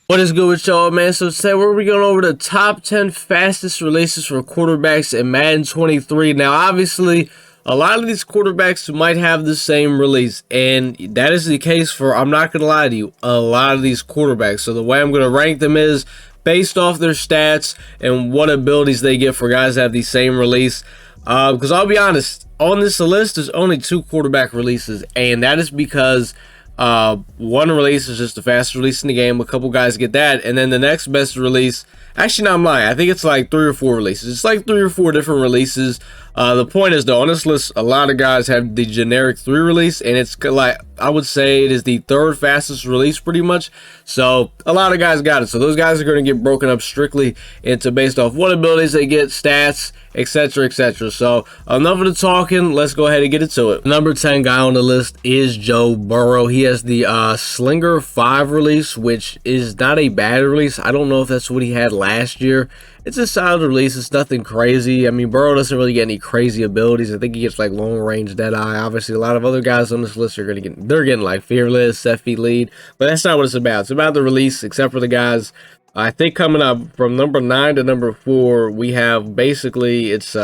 What is good with y'all, man? So today we're going over the top 10 fastest releases for quarterbacks in Madden 23. Now, obviously, a lot of these quarterbacks might have the same release, and that is the case for, I'm not going to lie to you, a lot of these quarterbacks. So the way I'm going to rank them is based off their stats and what abilities they get for guys that have the same release. Because I'll be honest, on this list, there's only 2 quarterback releases, and that is because one release is just the fastest release in the game. A couple guys get that, and then the next best release, actually, no, I'm lying, I think it's like 3 or 4 releases. It's like 3 or 4 different releases. The point is, though, on this list, a lot of guys have the generic 3 release, and it's like, I would say it is the 3rd fastest release pretty much. So a lot of guys got it. So those guys are going to get broken up strictly into based off what abilities they get, stats, etc, etc. So enough of the talking, let's go ahead and get into it. Number 10 guy on the list is Joe Burrow. He has the Slinger 5 release, which is not a bad release. I don't know if that's what he had last year. It's a solid release. It's nothing crazy. I mean, Burrow doesn't really get any crazy abilities. I think he gets like long range Deadeye. Obviously, a lot of other guys on this list are they're getting like Fearless, Set Feet Lead, but that's not what it's about. It's about the release, except for the guys. I think coming up from number 9 to number 4, we have basically it's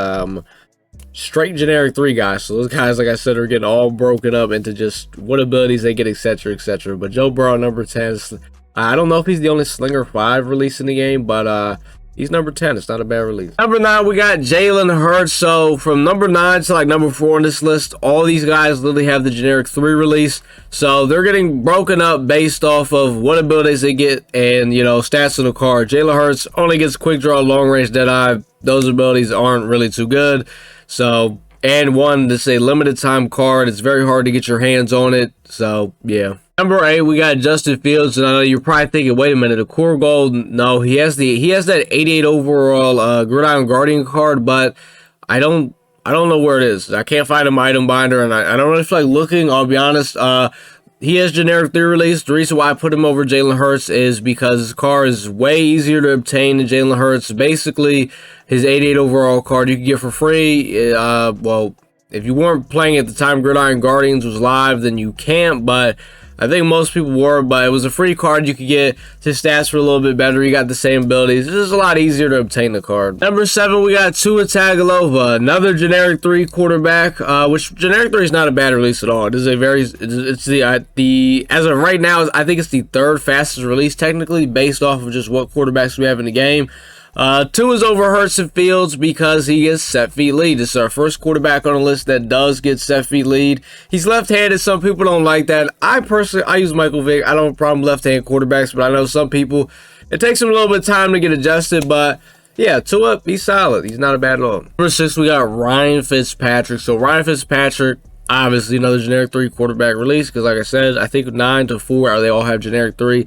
straight generic 3 guys. So those guys, like I said, are getting all broken up into just what abilities they get, etc, etc. But Joe Burrow, number 10 is, I don't know if he's the only Slinger 5 release in the game, but he's number 10. It's not a bad release. Number 9, we got Jalen Hurts. So from number 9 to like number 4 on this list, all these guys literally have the generic 3 release. So they're getting broken up based off of what abilities they get and, you know, stats on the card. Jalen Hurts only gets quick draw, long range Deadeye. Those abilities aren't really too good. So, and one that's a limited time card. It's very hard to get your hands on it. So, yeah. Number 8, we got Justin Fields, and I know you're probably thinking, wait a minute, the core gold? No, he has that 88 overall Gridiron Guardian card, but I don't know where it is. I can't find him item binder, and I don't really feel like looking. I'll be honest. He has generic 3 release. The reason why I put him over Jalen Hurts is because his card is way easier to obtain than Jalen Hurts. Basically, his 88 overall card you can get for free. Well, if you weren't playing at the time Gridiron Guardians was live, then you can't, but I think most people were, but it was a free card. You could get his stats for a little bit better. You got the same abilities. It's just a lot easier to obtain the card. Number 7, we got Tua Tagovailoa, another generic 3 quarterback, which generic 3 is not a bad release at all. It is a very, it's the as of right now, I think it's the 3rd fastest release technically based off of just what quarterbacks we have in the game. 2 is over Hurts and Fields because he gets Set Feet Lead. This is our first quarterback on the list that does get Set Feet Lead. He's left-handed. Some people don't like that. I use Michael Vick. I don't have a problem with left-hand quarterbacks, but I know some people, it takes them a little bit of time to get adjusted, but yeah, Tua, he's solid. He's not a bad at all. Number 6, we got Ryan Fitzpatrick. So Ryan Fitzpatrick, obviously another generic 3 quarterback release, because like I said, I think 9 to 4 they all have generic 3.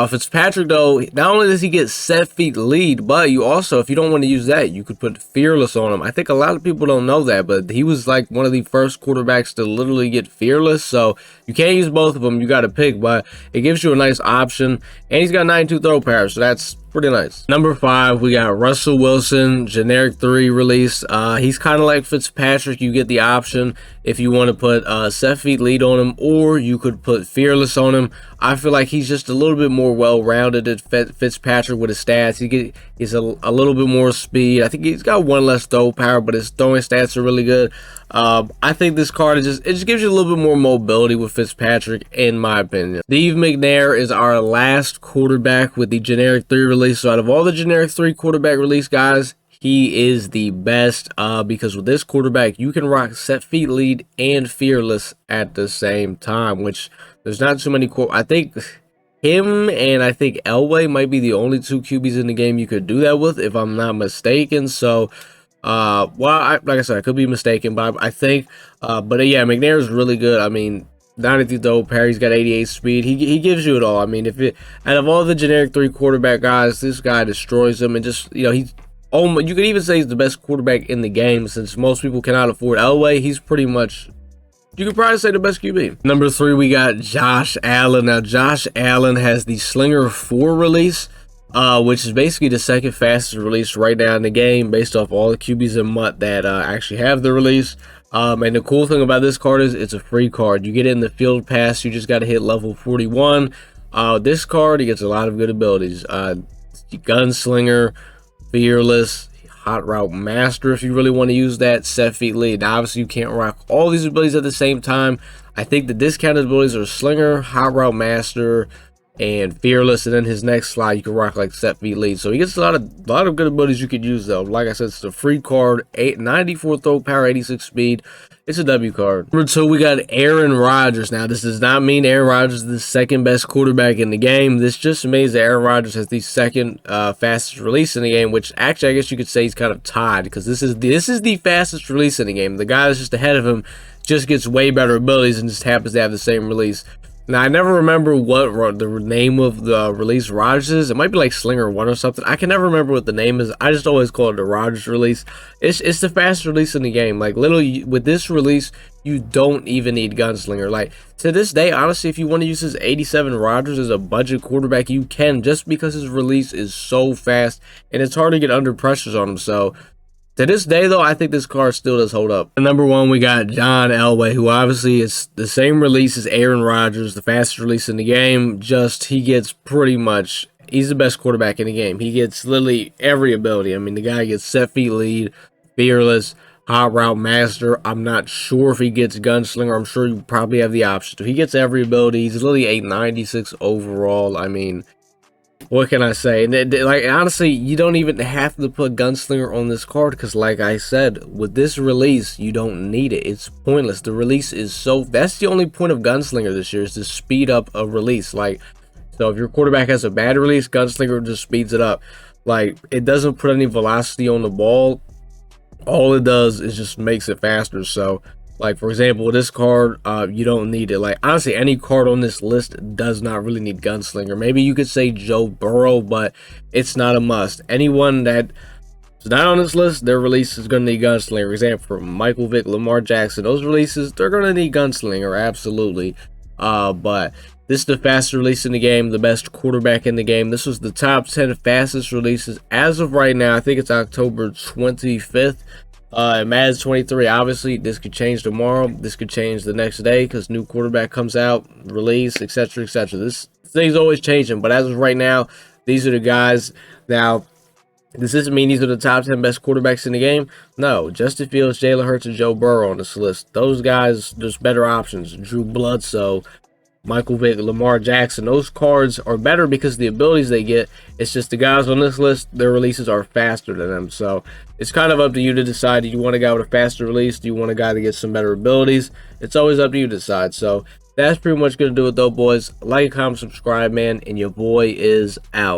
Fitzpatrick, though, not only does he get Set Feet Lead, but you also, if you don't want to use that, you could put Fearless on him. I think a lot of people don't know that, but he was like one of the first quarterbacks to literally get Fearless, so you can't use both of them. You got to pick, but it gives you a nice option, and he's got 92 throw power, so that's pretty nice. Number 5, we got Russell Wilson, generic 3 release. He's kind of like Fitzpatrick. You get the option if you want to put Set Feet Lead on him, or you could put Fearless on him. I feel like he's just a little bit more well-rounded than Fitzpatrick with his stats. He's a little bit more speed. I think he's got 1 less throw power, but his throwing stats are really good. I think this card is just gives you a little bit more mobility with Fitzpatrick, in my opinion. Steve McNair is our last quarterback with the generic 3 release. So out of all the generic 3 quarterback release guys, he is the best because with this quarterback, you can rock Set Feet Lead and Fearless at the same time, which there's not too many. I think him and I think Elway might be the only 2 QBs in the game you could do that with, if I'm not mistaken. So, well, like I said, I could be mistaken, but I think, but yeah, McNair is really good. I mean, 93 throw power, he's got 88 speed. He gives you it all. I mean, out of all the generic 3 quarterback guys, this guy destroys them, and just, you know, you could even say he's the best quarterback in the game, since most people cannot afford Elway. He's pretty much, you could probably say, the best QB. Number 3, we got Josh Allen. Now, Josh Allen has the Slinger 4 release, which is basically the 2nd fastest release right now in the game based off all the QBs and MUT that actually have the release. And the cool thing about this card is it's a free card. You get it in the field pass. You just got to hit level 41. This card, he gets a lot of good abilities. Gunslinger, Fearless, Hot Route Master if you really want to use that, Set Feet Lead. Now obviously you can't rock all these abilities at the same time. I think the discounted abilities are Slinger, Hot Route Master, and Fearless, and then his next slot you can rock like Set Feet Lead. So he gets a lot of good abilities you could use though. Like I said, it's a free card, 94 throw power, 86 speed. It's a W card. Number 2, we got Aaron Rodgers. Now, this does not mean Aaron Rodgers is the second best quarterback in the game. This just means that Aaron Rodgers has the second fastest release in the game, which actually I guess you could say he's kind of tied, because this is the fastest release in the game. The guy that's just ahead of him just gets way better abilities and just happens to have the same release. Now, I never remember what the name of the release Rodgers is. It might be like Slinger 1 or something. I can never remember what the name is. I just always call it the Rodgers release. It's the fastest release in the game. Like, literally, with this release, you don't even need Gunslinger. Like, to this day, honestly, if you want to use his 87 Rodgers as a budget quarterback, you can, just because his release is so fast, and it's hard to get under pressures on him. So, to this day, though, I think this card still does hold up. And number 1, we got John Elway, who obviously is the same release as Aaron Rodgers, the fastest release in the game. Just, he gets pretty much, he's the best quarterback in the game. He gets literally every ability. I mean, the guy gets Set Feet Lead, Fearless, Hot Route Master. I'm not sure if he gets Gunslinger. I'm sure you probably have the option. So he gets every ability. He's literally 896 overall. I mean, what can I say? And like, honestly, you don't even have to put Gunslinger on this card, because like I said, with this release, you don't need it. It's pointless. The release is so, that's the only point of Gunslinger this year, is to speed up a release. Like, so if your quarterback has a bad release, Gunslinger just speeds it up. Like, it doesn't put any velocity on the ball. All it does is just makes it faster. So, like, for example, with this card, you don't need it. Like, honestly, any card on this list does not really need Gunslinger. Maybe you could say Joe Burrow, but it's not a must. Anyone that's not on this list, their release is going to need Gunslinger. For example, for Michael Vick, Lamar Jackson, those releases, they're going to need Gunslinger, absolutely. But this is the fastest release in the game, the best quarterback in the game. This was the top 10 fastest releases as of right now. I think it's October 25th. Madden 23, obviously, this could change tomorrow. This could change the next day because new quarterback comes out, release, etc., etc. This thing's always changing, but as of right now, these are the guys. Now, this doesn't mean these are the top 10 best quarterbacks in the game. No, Justin Fields, Jalen Hurts, and Joe Burrow on this list. Those guys, there's better options. Drew Bledsoe, Michael Vick, Lamar Jackson, those cards are better because of the abilities they get. It's just the guys on this list, their releases are faster than them. So it's kind of up to you to decide. Do you want a guy with a faster release? Do you want a guy to get some better abilities? It's always up to you to decide. So that's pretty much going to do it though, boys. Like, comment, subscribe, man, and your boy is out.